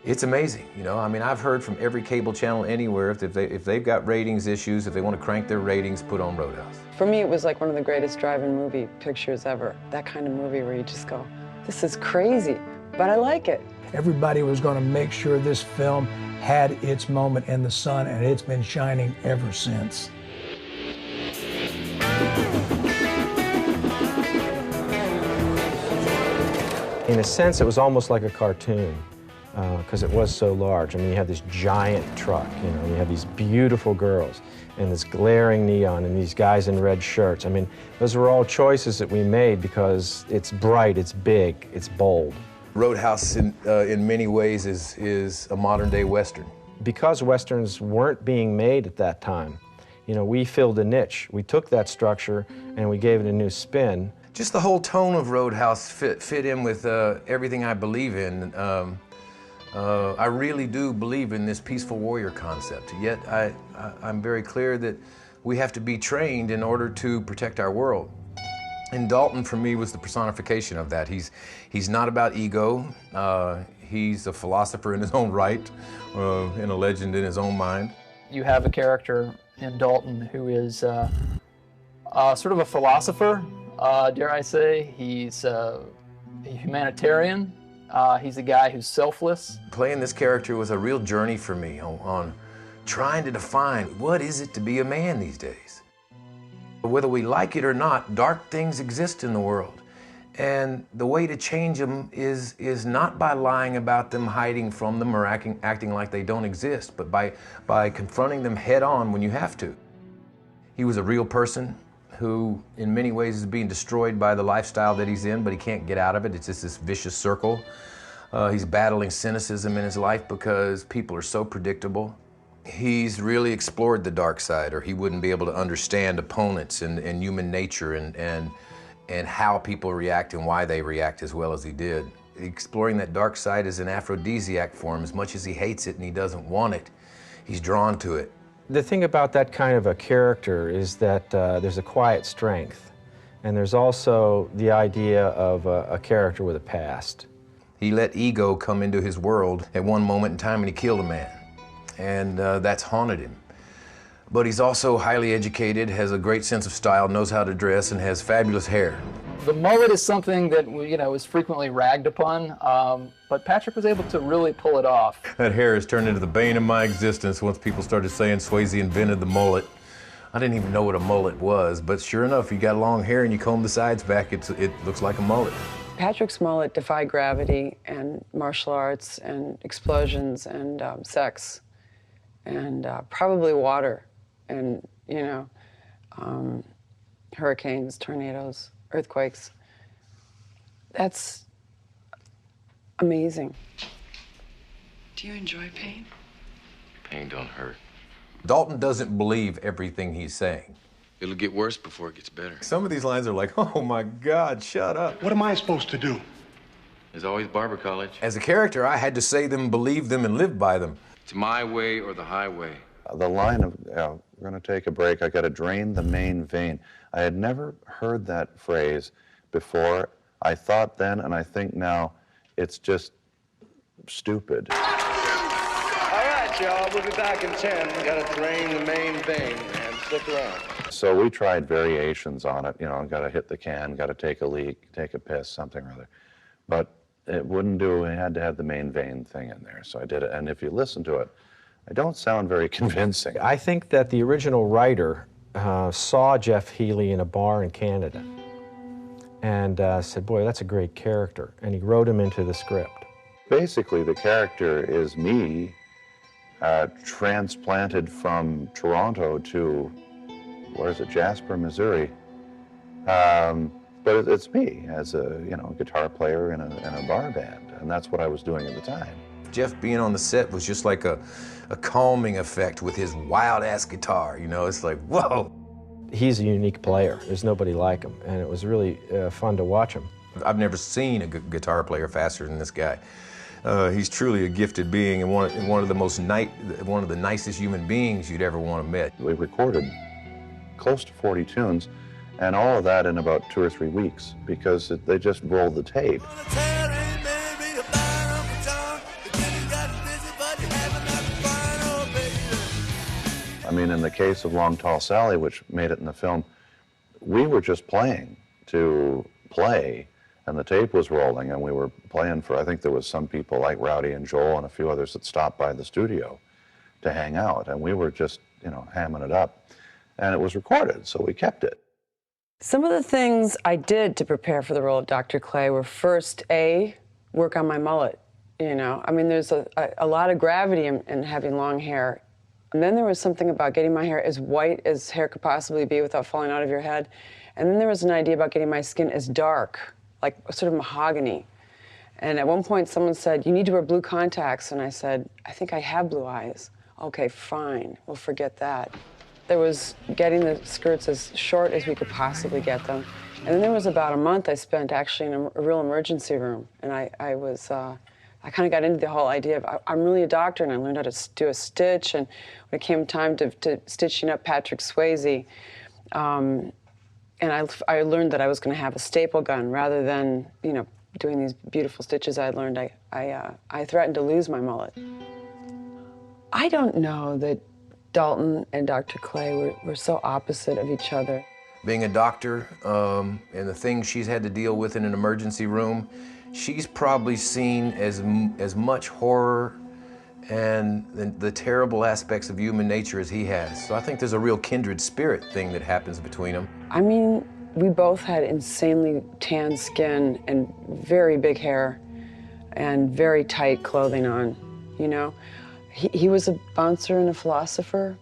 It's amazing, you know. I mean, I've heard from every cable channel anywhere, if they've got ratings issues, if they want to crank their ratings, put on Roadhouse. For me, it was like one of the greatest drive-in movie pictures ever. That kind of movie where you just go, this is crazy, but I like it. Everybody was going to make sure this film had its moment in the sun, and it's been shining ever since. In a sense, it was almost like a cartoon because it was so large. I mean, you have this giant truck, you know, you have these beautiful girls and this glaring neon and these guys in red shirts. I mean, those were all choices that we made because it's bright, it's big, it's bold. Roadhouse, in many ways, is a modern-day Western. Because Westerns weren't being made at that time, you know, we filled a niche. We took that structure and we gave it a new spin. Just the whole tone of Roadhouse fit in with everything I believe in. I really do believe in this peaceful warrior concept, yet I'm very clear that we have to be trained in order to protect our world. And Dalton, for me, was the personification of that. He's not about ego. He's a philosopher in his own right, and a legend in his own mind. You have a character in Dalton who is sort of a philosopher, dare I say. He's a humanitarian. He's a guy who's selfless. Playing this character was a real journey for me on trying to define what is it to be a man these days. Whether we like it or not, dark things exist in the world. And the way to change them is not by lying about them, hiding from them, or acting like they don't exist, but by confronting them head on when you have to. He was a real person who, in many ways, is being destroyed by the lifestyle that he's in, but he can't get out of it. It's just this vicious circle. He's battling cynicism in his life because people are so predictable. He's really explored the dark side, or he wouldn't be able to understand opponents and human nature and how people react and why they react as well as he did. Exploring that dark side is an aphrodisiac for him. As much as he hates it and he doesn't want it, he's drawn to it. The thing about that kind of a character is that there's a quiet strength, and there's also the idea of a character with a past. He let ego come into his world at one moment in time and he killed a man. And that's haunted him. But he's also highly educated, has a great sense of style, knows how to dress, and has fabulous hair. The mullet is something that, you know, is frequently ragged upon, but Patrick was able to really pull it off. That hair has turned into the bane of my existence once people started saying Swayze invented the mullet. I didn't even know what a mullet was, but sure enough, you got long hair and you comb the sides back, it looks like a mullet. Patrick's mullet defied gravity and martial arts and explosions and sex and probably water and, you know, hurricanes, tornadoes, earthquakes. That's amazing. Do you enjoy pain? Pain don't hurt. Dalton doesn't believe everything he's saying. It'll get worse before it gets better. Some of these lines are like, oh my God, shut up. What am I supposed to do? There's always barber college. As a character, I had to say them, believe them, and live by them. It's my way or the highway. The line of, we're going to take a break, I got to drain the main vein. I had never heard that phrase before. I thought then, and I think now, it's just stupid. All right, y'all, we'll be back in 10. We got to drain the main vein, man. Stick around. So we tried variations on it, you know, got to hit the can, got to take a leak, take a piss, something or other. But it wouldn't do, we had to have the main vein thing in there, so I did it. And if you listen to it, I don't sound very convincing. I think that the original writer saw Jeff Healey in a bar in Canada and said, boy, that's a great character, and he wrote him into the script. Basically, the character is me transplanted from Toronto to, where is it, Jasper, Missouri. But it's me as a, you know, guitar player in a bar band, and that's what I was doing at the time. Jeff being on the set was just like a calming effect with his wild-ass guitar, you know? It's like, whoa! He's a unique player. There's nobody like him, and it was really fun to watch him. I've never seen a guitar player faster than this guy. He's truly a gifted being and one of the nicest human beings you'd ever want to meet. We recorded close to 40 tunes, and all of that in about 2 or 3 weeks because they just rolled the tape. I mean, in the case of Long Tall Sally, which made it in the film, we were just playing to play, and the tape was rolling, and we were playing for, I think there was some people like Rowdy and Joel and a few others that stopped by the studio to hang out, and we were just, you know, hamming it up. And it was recorded, so we kept it. Some of the things I did to prepare for the role of Dr. Clay were first, work on my mullet, you know. I mean, there's a lot of gravity in having long hair. And then there was something about getting my hair as white as hair could possibly be without falling out of your head. And then there was an idea about getting my skin as dark, like sort of mahogany. And at one point someone said, you need to wear blue contacts. And I said, I think I have blue eyes. Okay, fine, we'll forget that. There was getting the skirts as short as we could possibly get them. And then there was about a month I spent actually in a real emergency room. And I kind of got into the whole idea of, I'm really a doctor, and I learned how to do a stitch. And when it came time to stitching up Patrick Swayze, and I learned that I was going to have a staple gun rather than, you know, doing these beautiful stitches I learned. I threatened to lose my mullet. I don't know that Dalton and Dr. Clay were so opposite of each other. Being a doctor and the things she's had to deal with in an emergency room, she's probably seen as much horror and the terrible aspects of human nature as he has. So I think there's a real kindred spirit thing that happens between them. I mean, we both had insanely tan skin and very big hair and very tight clothing on, you know. He was a bouncer and a philosopher.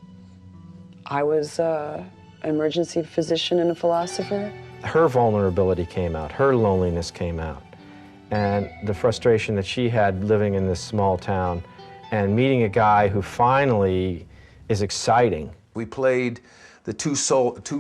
I was an emergency physician and a philosopher. Her vulnerability came out, her loneliness came out, and the frustration that she had living in this small town and meeting a guy who finally is exciting. We played the two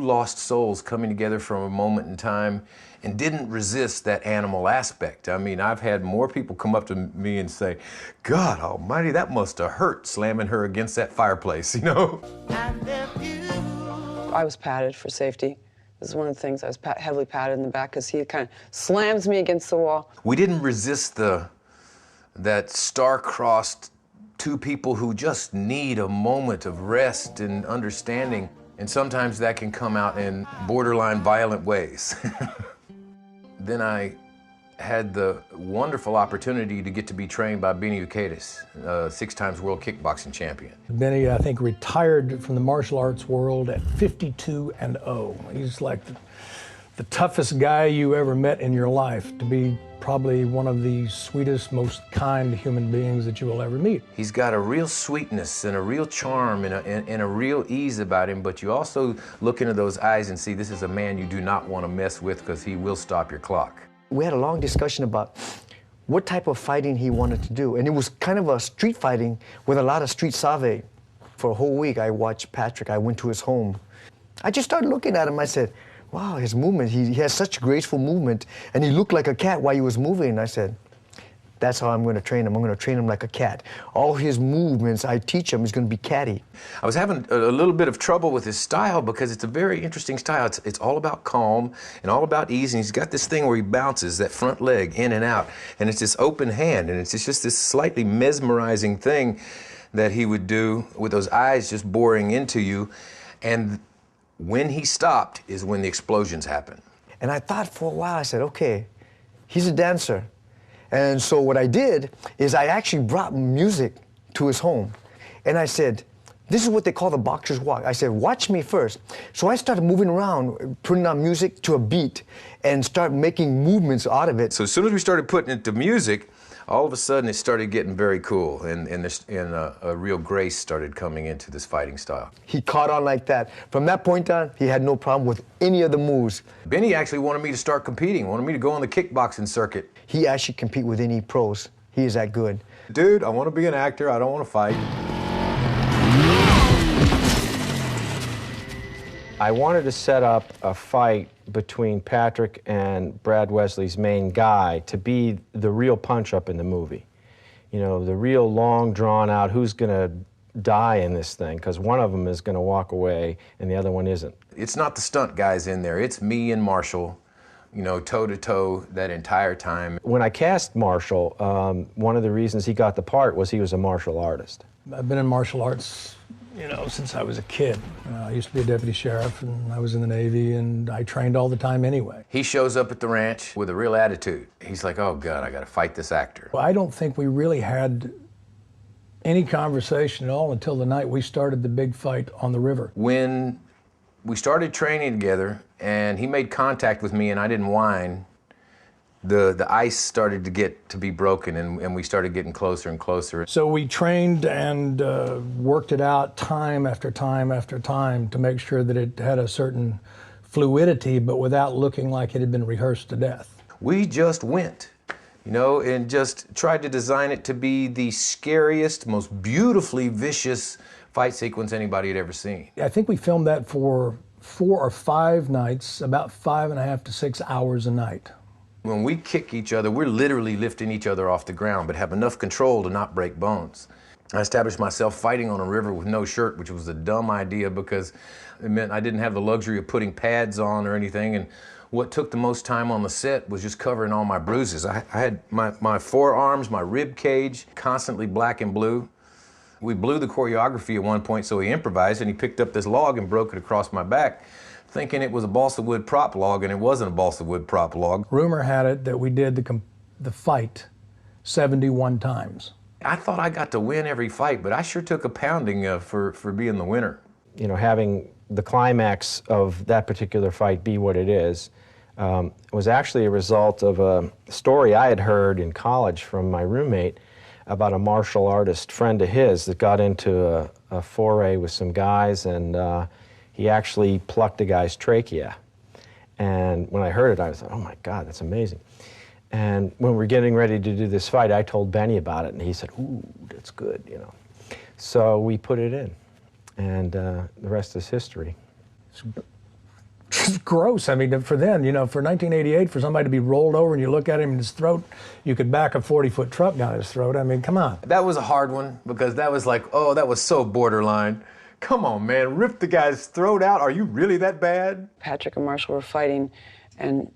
lost souls coming together from a moment in time and didn't resist that animal aspect. I mean, I've had more people come up to me and say, God almighty, that must have hurt slamming her against that fireplace, you know? I was padded for safety. This is one of the things I was heavily padded in the back because he kind of slams me against the wall. We didn't resist that star-crossed two people who just need a moment of rest and understanding. And sometimes that can come out in borderline violent ways. Then I had the wonderful opportunity to get to be trained by Benny Ukaitis, 6-time world kickboxing champion. Benny, I think, retired from the martial arts world at 52-0. He's like the toughest guy you ever met in your life, to be probably one of the sweetest, most kind human beings that you will ever meet. He's got a real sweetness and a real charm and a real ease about him, but you also look into those eyes and see this is a man you do not want to mess with because he will stop your clock. We had a long discussion about what type of fighting he wanted to do, and it was kind of a street fighting with a lot of street savvy. For a whole week, I watched Patrick. I went to his home. I just started looking at him. I said, wow, his movement, he has such graceful movement, and he looked like a cat while he was moving. I said, that's how I'm going to train him. I'm going to train him like a cat. All his movements I teach him is going to be catty. I was having a little bit of trouble with his style because it's a very interesting style. It's all about calm and all about ease, and he's got this thing where he bounces that front leg in and out, and it's this open hand, and it's just this slightly mesmerizing thing that he would do with those eyes just boring into you. And when he stopped is when the explosions happened. And I thought for a while, I said, okay, he's a dancer. And so what I did is I actually brought music to his home. And I said, this is what they call the boxer's walk. I said, watch me first. So I started moving around, putting on music to a beat and start making movements out of it. So as soon as we started putting it to music, all of a sudden it started getting very cool, and a real grace started coming into this fighting style. He caught on like that. From that point on, he had no problem with any of the moves. Benny actually wanted me to start competing, wanted me to go on the kickboxing circuit. He actually compete with any pros. He is that good. Dude, I want to be an actor, I don't want to fight. I wanted to set up a fight between Patrick and Brad Wesley's main guy to be the real punch-up in the movie. You know, the real long, drawn-out, who's going to die in this thing, because one of them is going to walk away and the other one isn't. It's not the stunt guys in there, it's me and Marshall, you know, toe-to-toe that entire time. When I cast Marshall, one of the reasons he got the part was he was a martial artist. I've been in martial arts you know, since I was a kid. I used to be a deputy sheriff, and I was in the Navy, and I trained all the time anyway. He shows up at the ranch with a real attitude. He's like, oh God, I gotta fight this actor. Well, I don't think we really had any conversation at all until the night we started the big fight on the river. When we started training together and he made contact with me and I didn't whine, the ice started to be broken, and we started getting closer and closer. So we trained and worked it out time after time after time to make sure that it had a certain fluidity, but without looking like it had been rehearsed to death. We just went, you know, and just tried to design it to be the scariest, most beautifully vicious fight sequence anybody had ever seen. I think we filmed that for 4 or 5 nights, about 5.5 to 6 hours a night. When we kick each other, we're literally lifting each other off the ground, but have enough control to not break bones. I established myself fighting on a river with no shirt, which was a dumb idea because it meant I didn't have the luxury of putting pads on or anything. And what took the most time on the set was just covering all my bruises. I had my forearms, my rib cage, constantly black and blue. We blew the choreography at one point, so he improvised, and he picked up this log and broke it across my back, thinking it was a balsa wood prop log, and it wasn't a balsa wood prop log. Rumor had it that we did the fight 71 times. I thought I got to win every fight, but I sure took a pounding for being the winner. You know, having the climax of that particular fight be what it is was actually a result of a story I had heard in college from my roommate about a martial artist friend of his that got into a foray with some guys, and he actually plucked a guy's trachea. And when I heard it, I was like, oh my God, that's amazing. And when we're getting ready to do this fight, I told Benny about it, and he said, ooh, that's good, you know. So we put it in, and the rest is history. It's gross. I mean, for then, you know, for 1988, for somebody to be rolled over and you look at him in his throat, you could back a 40-foot truck down his throat. I mean, come on. That was a hard one, because that was like, oh, that was so borderline. Come on, man, rip the guy's throat out. Are you really that bad? Patrick and Marshall were fighting, and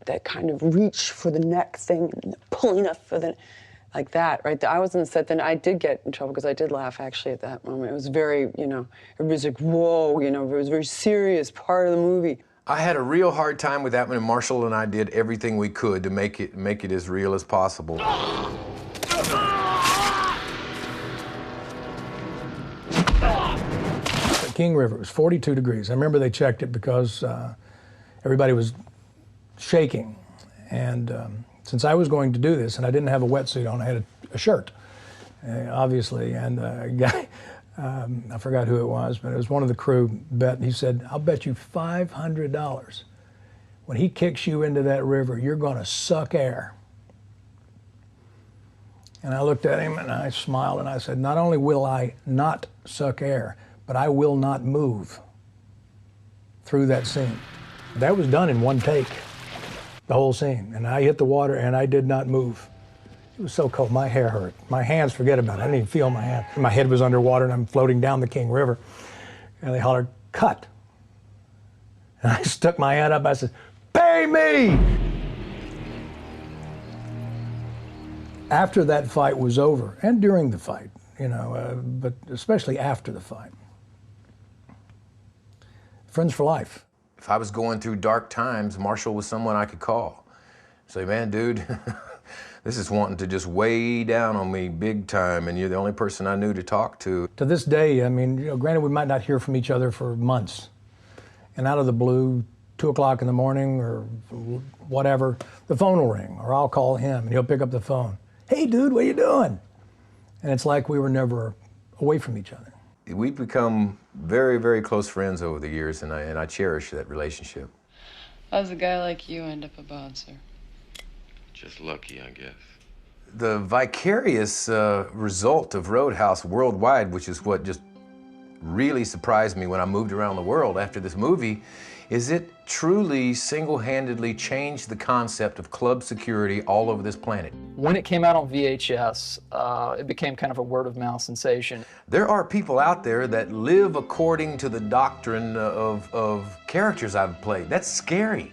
that kind of reach for the neck thing, and pulling up for the, like that, right? I was on the set, then I did get in trouble because I did laugh actually at that moment. It was very, you know, everybody's like, whoa, you know, it was a very serious part of the movie. I had a real hard time with that one, and Marshall and I did everything we could to make it as real as possible. King River, it was 42 degrees. I remember they checked it because everybody was shaking. And since I was going to do this, and I didn't have a wetsuit on, I had a shirt, obviously. And a guy, I forgot who it was, but it was one of the crew, bet. He said, I'll bet you $500 when he kicks you into that river, you're going to suck air. And I looked at him and I smiled and I said, not only will I not suck air, but I will not move through that scene. That was done in one take, the whole scene. And I hit the water and I did not move. It was so cold, my hair hurt. My hands, forget about it, I didn't even feel my hand. My head was underwater and I'm floating down the King River. And they hollered, cut. And I stuck my hand up, I said, pay me! After that fight was over, and during the fight, you know, but especially after the fight, friends for life. If I was going through dark times, Marshall was someone I could call. Say, man, dude, this is wanting to just weigh down on me big time, and you're the only person I knew to talk to. To this day, I mean, you know, granted we might not hear from each other for months, and out of the blue, 2 o'clock in the morning or whatever, the phone will ring, or I'll call him, and he'll pick up the phone. Hey, dude, what are you doing? And it's like we were never away from each other. We've become very, very close friends over the years, and I cherish that relationship. How does a guy like you end up a bouncer? Just lucky, I guess. The vicarious result of Roadhouse worldwide, which is what just really surprised me when I moved around the world after this movie, is it truly single-handedly changed the concept of club security all over this planet. When it came out on VHS, it became kind of a word-of-mouth sensation. There are people out there that live according to the doctrine of characters I've played. That's scary.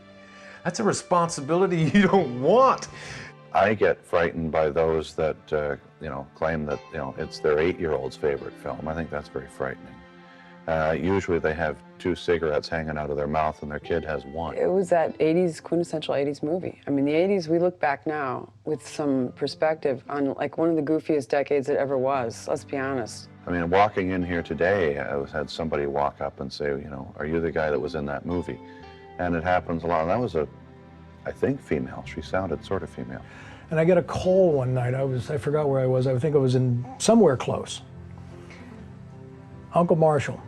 That's a responsibility you don't want. I get frightened by those that, you know, claim that, you know, it's their 8-year-old's favorite film. I think that's very frightening. Usually they have 2 cigarettes hanging out of their mouth and their kid has 1. It was that 80s, quintessential 80s movie. I mean, the 80s, we look back now with some perspective on like one of the goofiest decades it ever was, let's be honest. I mean, walking in here today, I had somebody walk up and say, you know, are you the guy that was in that movie? And it happens a lot. And that was I think, female. She sounded sort of female. And I get a call one night. I forgot where I was. I think I was in somewhere close. Uncle Marshall,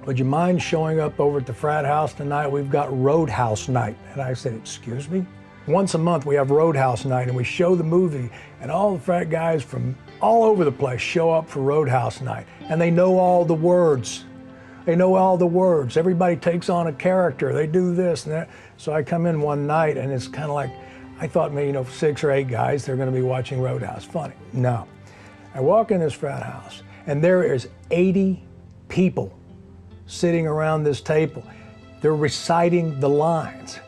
would you mind showing up over at the frat house tonight? We've got Roadhouse night. And I said, excuse me? Once a month we have Roadhouse night and we show the movie, and all the frat guys from all over the place show up for Roadhouse night. And they know all the words. They know all the words. Everybody takes on a character. They do this and that. So I come in one night and it's kind of like, I thought maybe, 6 or 8 guys, they're going to be watching Roadhouse. Funny. No. I walk in this frat house and there is 80 people sitting around this table. They're reciting the lines.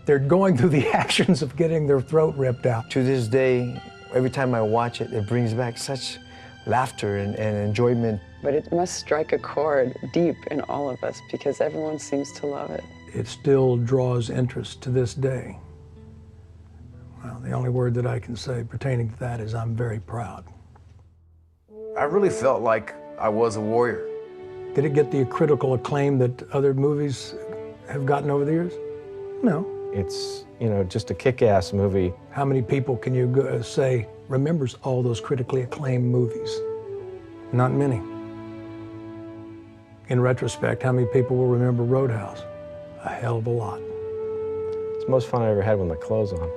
They're going through the actions of getting their throat ripped out. To this day, every time I watch it, it brings back such laughter and enjoyment. But it must strike a chord deep in all of us because everyone seems to love it. It still draws interest to this day. Well, the only word that I can say pertaining to that is I'm very proud. I really felt like I was a warrior. Did it get the critical acclaim that other movies have gotten over the years? No. It's, just a kick-ass movie. How many people can you say remembers all those critically acclaimed movies? Not many. In retrospect, how many people will remember Roadhouse? A hell of a lot. It's the most fun I ever had with my clothes on.